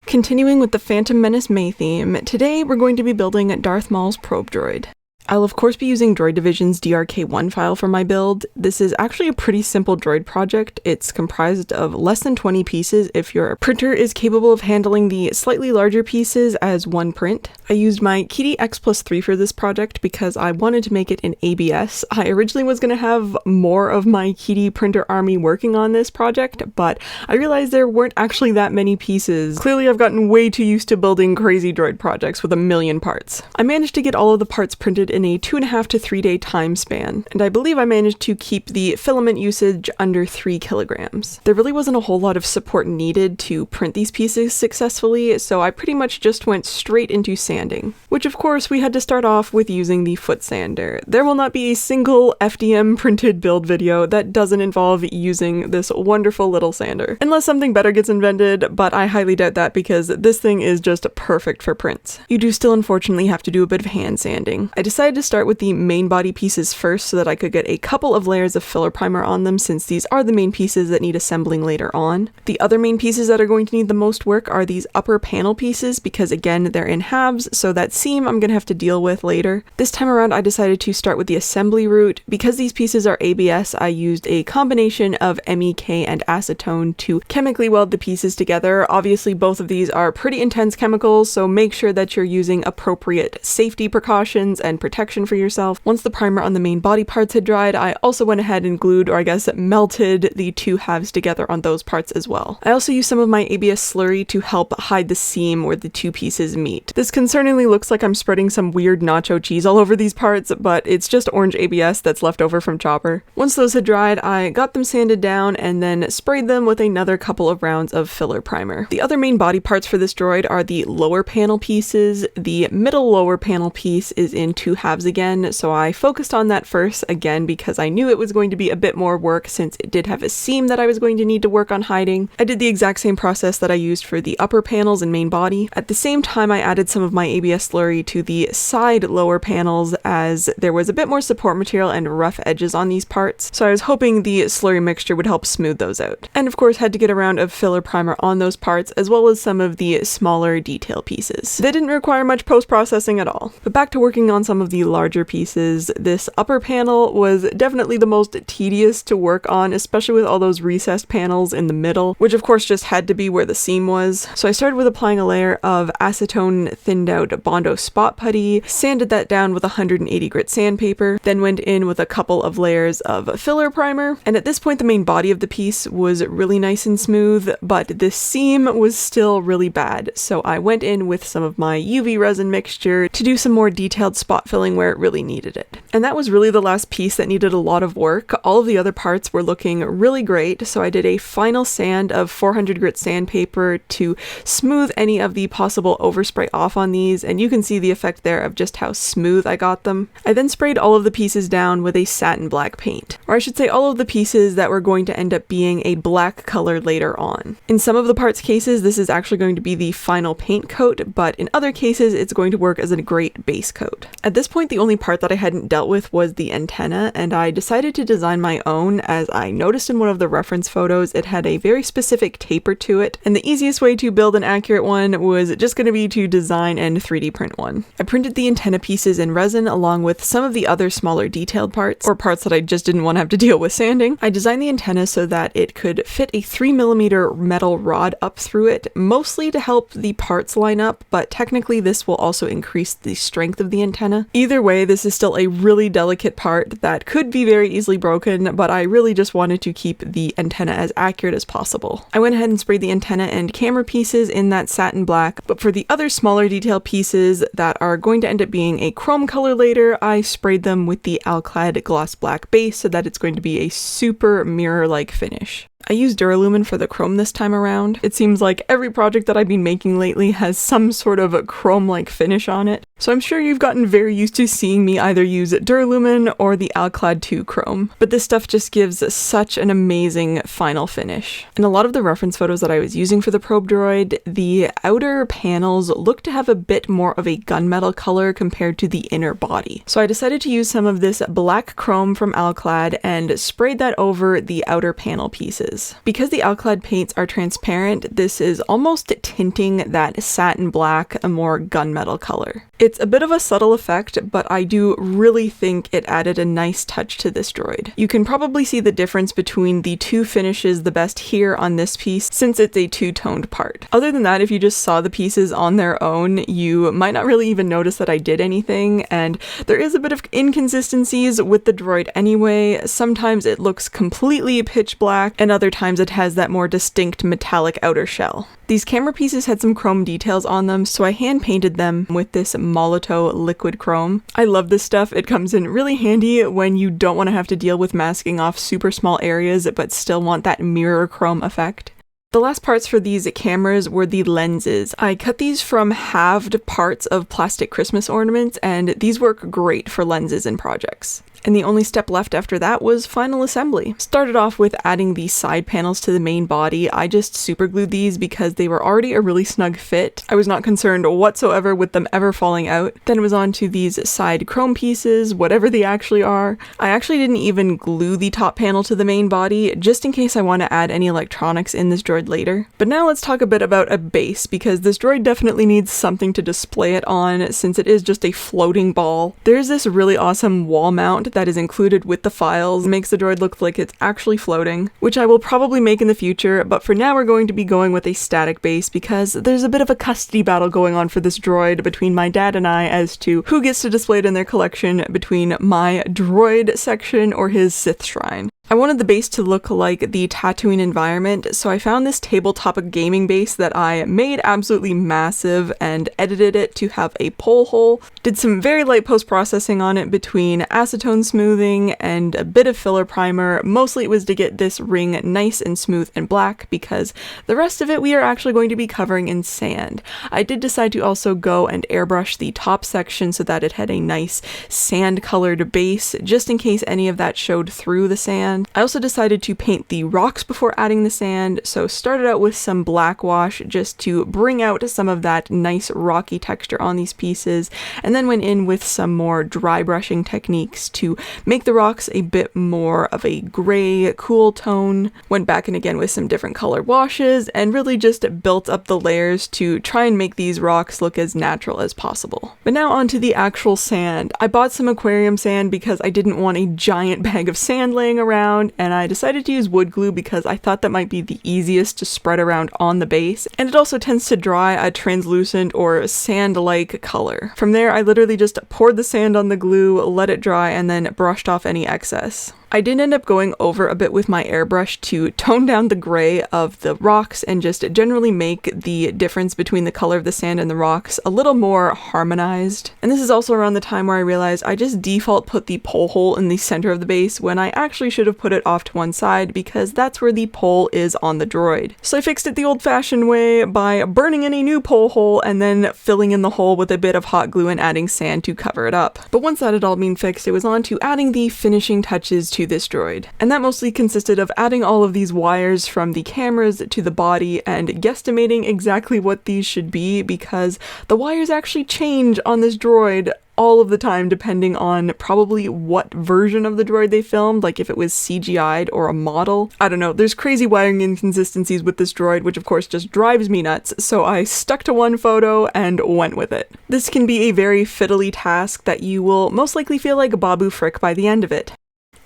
Continuing with the Phantom Menace May theme, today we're going to be building Darth Maul's probe droid. I'll of course be using Droid Division's DRK1 file for my build. This is actually a pretty simple droid project. It's comprised of less than 20 pieces if your printer is capable of handling the slightly larger pieces as one print. I used my Kitty X+3 for this project because I wanted to make it in ABS. I originally was going to have more of my Kitty printer army working on this project, but I realized there weren't actually that many pieces. Clearly I've gotten way too used to building crazy droid projects with a million parts. I managed to get all of the parts printed in a 2.5 to 3 day time span, and I believe I managed to keep the filament usage under 3 kilograms. There really wasn't a whole lot of support needed to print these pieces successfully, so I pretty much just went straight into sanding, which of course we had to start off with using the foot sander. There will not be a single FDM printed build video that doesn't involve using this wonderful little sander, unless something better gets invented, but I highly doubt that because this thing is just perfect for prints. You do still unfortunately have to do a bit of hand sanding. I decided to start with the main body pieces first so that I could get a couple of layers of filler primer on them, since these are the main pieces that need assembling later on. The other main pieces that are going to need the most work are these upper panel pieces because again they're in halves, so that seam I'm gonna have to deal with later. This time around I decided to start with the assembly route. Because these pieces are ABS, I used a combination of MEK and acetone to chemically weld the pieces together. Obviously both of these are pretty intense chemicals, so make sure that you're using appropriate safety precautions and protection for yourself. Once the primer on the main body parts had dried, I also went ahead and glued, or I guess melted, the two halves together on those parts as well. I also used some of my ABS slurry to help hide the seam where the two pieces meet. This concerningly looks like I'm spreading some weird nacho cheese all over these parts, but it's just orange ABS that's left over from Chopper. Once those had dried, I got them sanded down and then sprayed them with another couple of rounds of filler primer. The other main body parts for this droid are the lower panel pieces. The middle lower panel piece is in 2 halves again, so I focused on that first again because I knew it was going to be a bit more work since it did have a seam that I was going to need to work on hiding. I did the exact same process that I used for the upper panels and main body. At the same time I added some of my ABS slurry to the side lower panels as there was a bit more support material and rough edges on these parts, so I was hoping the slurry mixture would help smooth those out. And of course had to get a round of filler primer on those parts as well as some of the smaller detail pieces. They didn't require much post-processing at all. But back to working on some of the larger pieces. This upper panel was definitely the most tedious to work on, especially with all those recessed panels in the middle, which of course just had to be where the seam was. So I started with applying a layer of acetone thinned out Bondo spot putty, sanded that down with 180 grit sandpaper, then went in with a couple of layers of filler primer, and at this point the main body of the piece was really nice and smooth, but the seam was still really bad, so I went in with some of my UV resin mixture to do some more detailed spot filling where it really needed it. And that was really the last piece that needed a lot of work. All of the other parts were looking really great, so I did a final sand of 400 grit sandpaper to smooth any of the possible overspray off on these, and you can see the effect there of just how smooth I got them. I then sprayed all of the pieces down with a satin black paint, or I should say all of the pieces that were going to end up being a black color later on. In some of the parts cases this is actually going to be the final paint coat, but in other cases it's going to work as a great base coat. At this point the only part that I hadn't dealt with was the antenna, and I decided to design my own as I noticed in one of the reference photos it had a very specific taper to it, and the easiest way to build an accurate one was just going to be to design and 3D print one. I printed the antenna pieces in resin along with some of the other smaller detailed parts, or parts that I just didn't want to have to deal with sanding. I designed the antenna so that it could fit a 3mm metal rod up through it, mostly to help the parts line up, but technically this will also increase the strength of the antenna. Either way, this is still a really delicate part that could be very easily broken, but I really just wanted to keep the antenna as accurate as possible. I went ahead and sprayed the antenna and camera pieces in that satin black, but for the other smaller detail pieces that are going to end up being a chrome color later, I sprayed them with the Alclad gloss black base so that it's going to be a super mirror-like finish. I used Duralumin for the chrome this time around. It seems like every project that I've been making lately has some sort of a chrome-like finish on it. So I'm sure you've gotten very used to seeing me either use Duralumin or the Alclad 2 chrome, but this stuff just gives such an amazing final finish. In a lot of the reference photos that I was using for the probe droid, the outer panels look to have a bit more of a gunmetal color compared to the inner body. So I decided to use some of this black chrome from Alclad and sprayed that over the outer panel pieces. Because the Alclad paints are transparent, this is almost tinting that satin black a more gunmetal color. It's a bit of a subtle effect, but I do really think it added a nice touch to this droid. You can probably see the difference between the two finishes the best here on this piece, since it's a two-toned part. Other than that, if you just saw the pieces on their own, you might not really even notice that I did anything, and there is a bit of inconsistencies with the droid anyway. Sometimes it looks completely pitch black, and other times it has that more distinct metallic outer shell. These camera pieces had some chrome details on them, so I hand painted them with this Molotow liquid chrome. I love this stuff. It comes in really handy when you don't want to have to deal with masking off super small areas but still want that mirror chrome effect. The last parts for these cameras were the lenses. I cut these from halved parts of plastic Christmas ornaments, and these work great for lenses and projects. And the only step left after that was final assembly. Started off with adding the side panels to the main body. I just super glued these because they were already a really snug fit. I was not concerned whatsoever with them ever falling out. Then it was on to these side chrome pieces, whatever they actually are. I actually didn't even glue the top panel to the main body, just in case I want to add any electronics in this droid later. But now let's talk a bit about a base, because this droid definitely needs something to display it on, since it is just a floating ball. There's this really awesome wall mount that is included with the files. It makes the droid look like it's actually floating, which I will probably make in the future, but for now we're going to be going with a static base because there's a bit of a custody battle going on for this droid between my dad and I as to who gets to display it in their collection between my droid section or his Sith shrine. I wanted the base to look like the Tatooine environment, so I found this tabletop gaming base that I made absolutely massive and edited it to have a pole hole. Did some very light post-processing on it between acetone smoothing and a bit of filler primer. Mostly it was to get this ring nice and smooth and black, because the rest of it we are actually going to be covering in sand. I did decide to also go and airbrush the top section so that it had a nice sand-colored base, just in case any of that showed through the sand. I also decided to paint the rocks before adding the sand, so started out with some black wash just to bring out some of that nice rocky texture on these pieces, and then went in with some more dry brushing techniques to make the rocks a bit more of a gray, cool tone. Went back in again with some different color washes, and really just built up the layers to try and make these rocks look as natural as possible. But now onto the actual sand. I bought some aquarium sand because I didn't want a giant bag of sand laying around, and I decided to use wood glue because I thought that might be the easiest to spread around on the base, and it also tends to dry a translucent or sand-like color. From there, I literally just poured the sand on the glue, let it dry, and then brushed off any excess. I did end up going over a bit with my airbrush to tone down the gray of the rocks and just generally make the difference between the color of the sand and the rocks a little more harmonized. And this is also around the time where I realized I just default put the pole hole in the center of the base when I actually should have put it off to one side, because that's where the pole is on the droid. So I fixed it the old-fashioned way by burning in a new pole hole and then filling in the hole with a bit of hot glue and adding sand to cover it up. But once that had all been fixed, it was on to adding the finishing touches to this droid. And that mostly consisted of adding all of these wires from the cameras to the body and guesstimating exactly what these should be, because the wires actually change on this droid all of the time depending on probably what version of the droid they filmed, like if it was CGI'd or a model. I don't know, there's crazy wiring inconsistencies with this droid, which of course just drives me nuts, so I stuck to one photo and went with it. This can be a very fiddly task that you will most likely feel like Babu Frick by the end of it.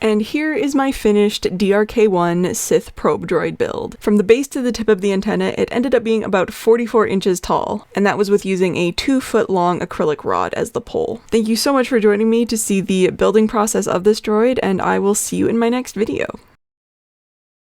And here is my finished DRK-1 Sith probe droid build. From the base to the tip of the antenna, it ended up being about 44 inches tall, and that was with using a 2-foot long acrylic rod as the pole. Thank you so much for joining me to see the building process of this droid, and I will see you in my next video.